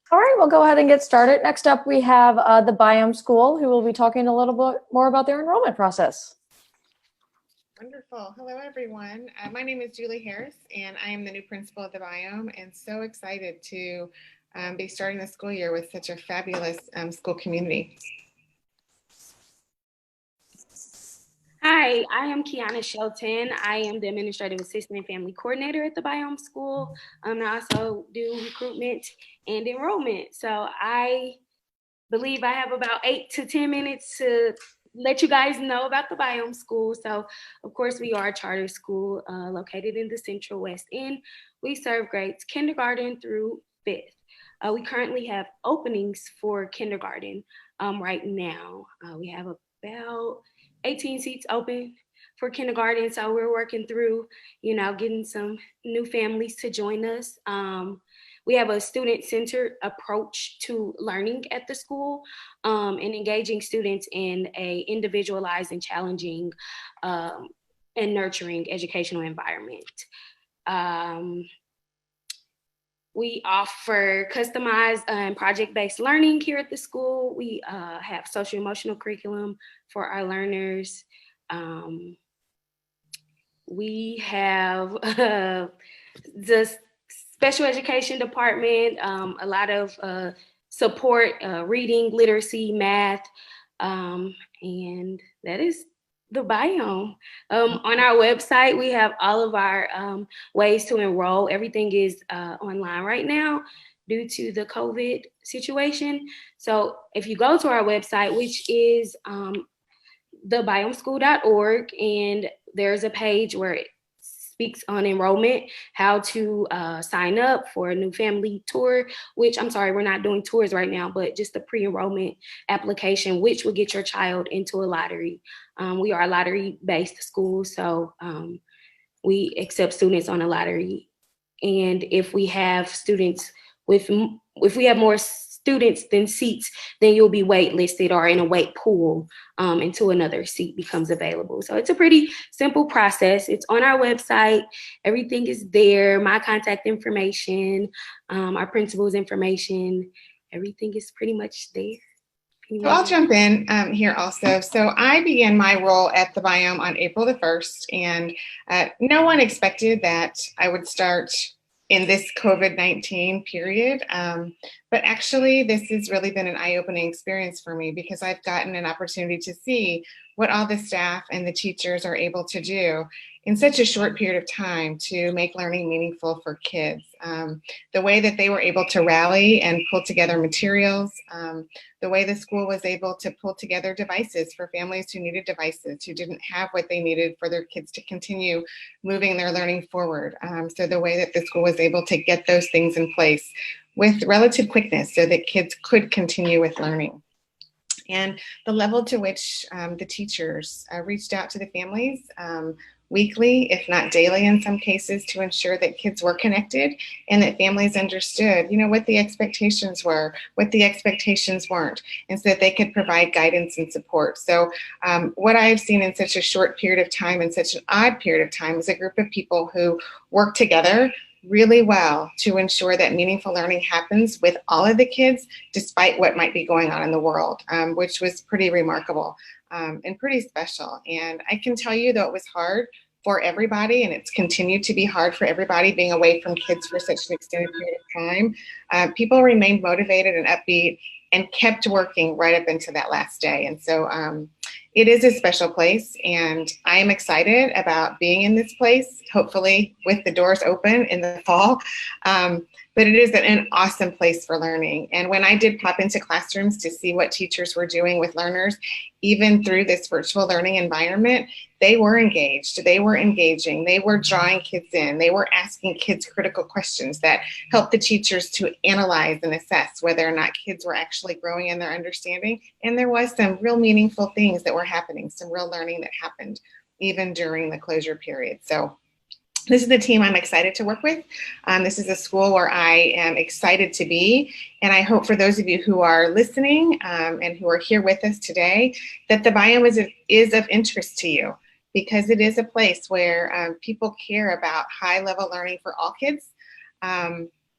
All right, we'll go ahead and get started. Next up, we have the Biome School, who will be talking a little bit more about their enrollment process. Wonderful. Hello, everyone. My name is Julie Harris, and I am the new principal at the Biome, and so excited to be starting the school year with such a fabulous school community. Hi, I am Kiana Shelton. I am the Administrative Assistant and Family Coordinator at the Biome School. I also do recruitment and enrollment. So I believe I have about 8 to 10 minutes to let you guys know about the Biome School. So, of course, we are a charter school located in the Central West End. We serve grades kindergarten through 5th. We currently have openings for kindergarten right now. We have about 18 seats open for kindergarten. So we're working through, getting some new families to join us. We have a student-centered approach to learning at the school and engaging students in a individualized and challenging and nurturing educational environment. We offer customized and project-based learning here at the school. We have social emotional curriculum for our learners. We have the special education department, a lot of support, reading, literacy, math, and that is the Biome. On our website, we have all of our ways to enroll. Everything is online right now due to the COVID situation. So if you go to our website, which is thebiomeschool.org, and there's a page where it speaks on enrollment, how to sign up for a new family tour, which I'm sorry, we're not doing tours right now, but just a pre-enrollment application, which will get your child into a lottery. We are a lottery-based school, so we accept students on a lottery. And if we have more students than seats, then you'll be waitlisted or in a wait pool until another seat becomes available. So it's a pretty simple process. It's on our website. Everything is there. My contact information, our principal's information, everything is pretty much there. So I'll jump in here also. So I began my role at the Biome on April the 1st, and no one expected that I would start in this COVID-19 period. But actually, this has really been an eye-opening experience for me because I've gotten an opportunity to see what all the staff and the teachers are able to do in such a short period of time to make learning meaningful for kids. The way that they were able to rally and pull together materials, the way the school was able to pull together devices for families who needed devices, who didn't have what they needed for their kids to continue moving their learning forward. So the way that the school was able to get those things in place with relative quickness so that kids could continue with learning. And the level to which the teachers reached out to the families weekly, if not daily in some cases, to ensure that kids were connected and that families understood, what the expectations were, what the expectations weren't, and so that they could provide guidance and support. So what I have seen in such a short period of time, in such an odd period of time, is a group of people who work together really well to ensure that meaningful learning happens with all of the kids, despite what might be going on in the world, which was pretty remarkable and pretty special. And I can tell you, though it was hard for everybody, and it's continued to be hard for everybody being away from kids for such an extended period of time, people remained motivated and upbeat and kept working right up into that last day. And so it is a special place, and I am excited about being in this place, hopefully with the doors open in the fall. But it is an awesome place for learning. And when I did pop into classrooms to see what teachers were doing with learners, even through this virtual learning environment, they were engaged, they were engaging, they were drawing kids in, they were asking kids critical questions that helped the teachers to analyze and assess whether or not kids were actually growing in their understanding. And there was some real meaningful things that were happening, some real learning that happened even during the closure period. So this is the team I'm excited to work with. This is a school where I am excited to be. And I hope for those of you who are listening and who are here with us today, that the Biome is of interest to you, because it is a place where people care about high-level learning for all kids.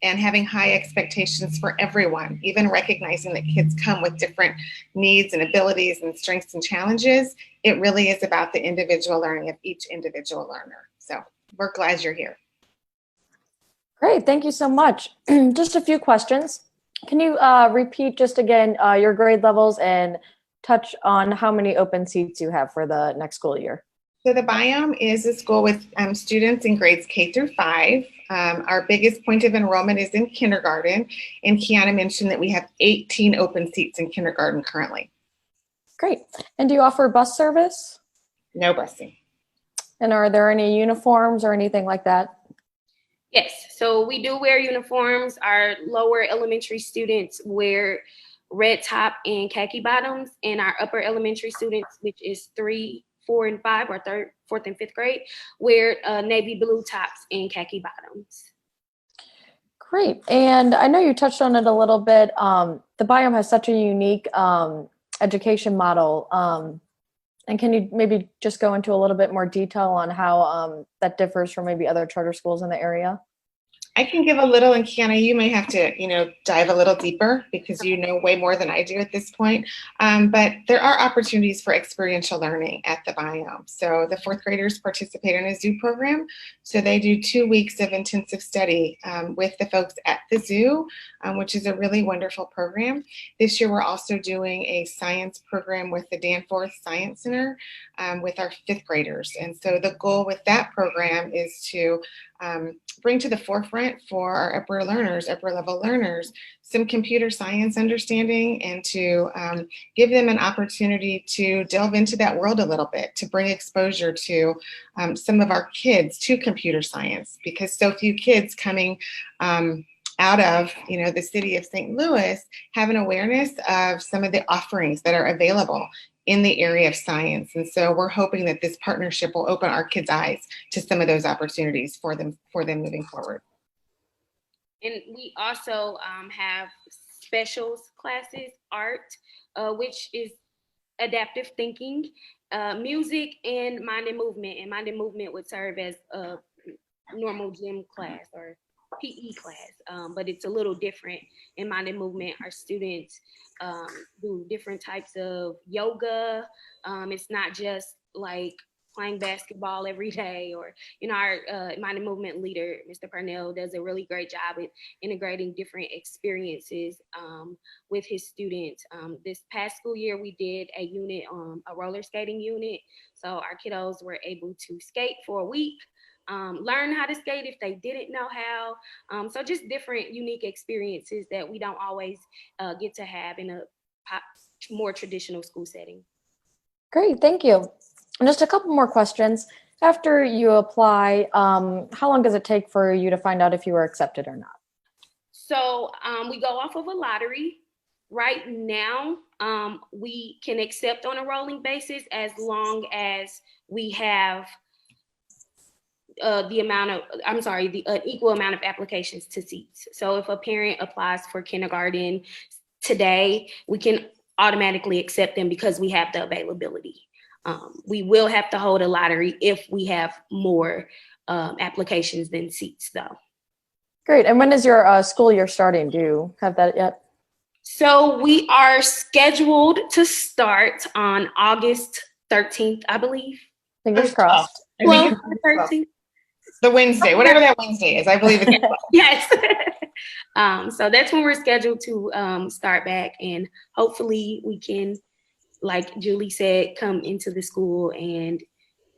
and having high expectations for everyone, even recognizing that kids come with different needs and abilities and strengths and challenges. It really is about the individual learning of each individual learner. So we're glad you're here. Great, thank you so much. Just a few questions. Can you repeat just again your grade levels and touch on how many open seats you have for the next school year? So the Biome is a school with students in grades K through 5. Our biggest point of enrollment is in kindergarten, and Kiana mentioned that we have 18 open seats in kindergarten currently. Great. And do you offer bus service? No busing. And are there any uniforms or anything like that? Yes, so we do wear uniforms. Our lower elementary students wear red top and khaki bottoms, and our upper elementary students, which is 3, 4, and 5, or 3rd, 4th, and 5th grade, wear navy blue tops and khaki bottoms. Great. And I know you touched on it a little bit. The Biome has such a unique education model. And can you maybe just go into a little bit more detail on how that differs from maybe other charter schools in the area? I can give a little, and Kiana, you may have to, dive a little deeper because you know way more than I do at this point. But there are opportunities for experiential learning at the Biome. So the 4th graders participate in a zoo program. So they do 2 weeks of intensive study with the folks at the zoo, which is a really wonderful program. This year, we're also doing a science program with the Danforth Science Center with our 5th graders. And so the goal with that program is to bring to the forefront for our upper level learners, some computer science understanding, and to give them an opportunity to delve into that world a little bit, to bring exposure to some of our kids to computer science, because so few kids coming out of the city of St. Louis have an awareness of some of the offerings that are available in the area of science. And so we're hoping that this partnership will open our kids' eyes to some of those opportunities for them moving forward. And we also have specials classes, art, which is adaptive thinking, music, and mind and movement. And mind and movement would serve as a normal gym class or PE class, but it's a little different. In mind and movement, our students do different types of yoga. It's not just like playing basketball every day, or our mind and movement leader, Mr. Parnell, does a really great job at integrating different experiences with his students. This past school year, we did a unit, a roller skating unit. So our kiddos were able to skate for a week, learn how to skate if they didn't know how. So just different unique experiences that we don't always get to have in a more traditional school setting. Great, thank you. And just a couple more questions. After you apply, how long does it take for you to find out if you were accepted or not? So we go off of a lottery. Right now, we can accept on a rolling basis as long as we have the equal amount of applications to seats. So if a parent applies for kindergarten today, we can automatically accept them because we have the availability. We will have to hold a lottery if we have more applications than seats, though. Great. And when is your school year starting? Do you have that yet? So we are scheduled to start on August 13th, I believe. Fingers crossed. Well, 13th. The Wednesday, whatever that Wednesday is, I believe it's. Yes. So that's when we're scheduled to start back, and hopefully we can, like Julie said, come into the school and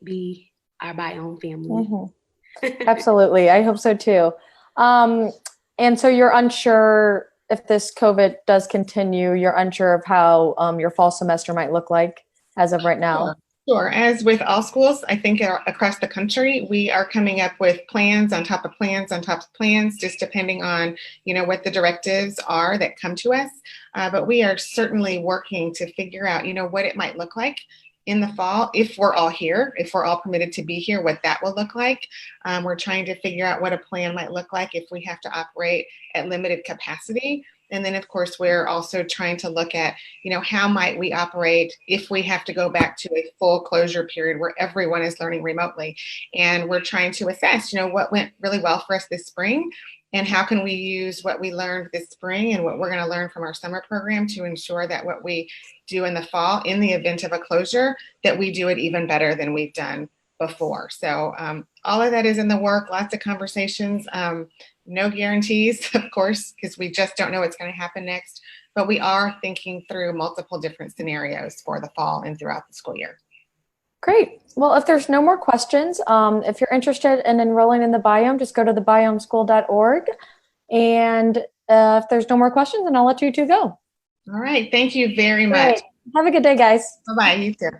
be our Biome family. Mm-hmm. Absolutely. I hope so too. And so you're unsure if this COVID does continue, you're unsure of how your fall semester might look like as of right now. Sure. As with all schools, I think across the country, we are coming up with plans on top of plans on top of plans, just depending on, what the directives are that come to us. But we are certainly working to figure out, what it might look like in the fall, if we're all here, if we're all permitted to be here, what that will look like. We're trying to figure out what a plan might look like if we have to operate at limited capacity. And then, of course, we're also trying to look at, how might we operate if we have to go back to a full closure period where everyone is learning remotely. And we're trying to assess, what went really well for us this spring and how can we use what we learned this spring and what we're going to learn from our summer program to ensure that what we do in the fall, in the event of a closure, that we do it even better than we've done before. So all of that is in the work, lots of conversations, no guarantees, of course, because we just don't know what's going to happen next, but we are thinking through multiple different scenarios for the fall and throughout the school year. Great. Well, if there's no more questions, if you're interested in enrolling in the Biome, just go to thebiomeschool.org. And if there's no more questions, then I'll let you two go. All right. Thank you very much. Great. Have a good day, guys. Bye-bye. You too.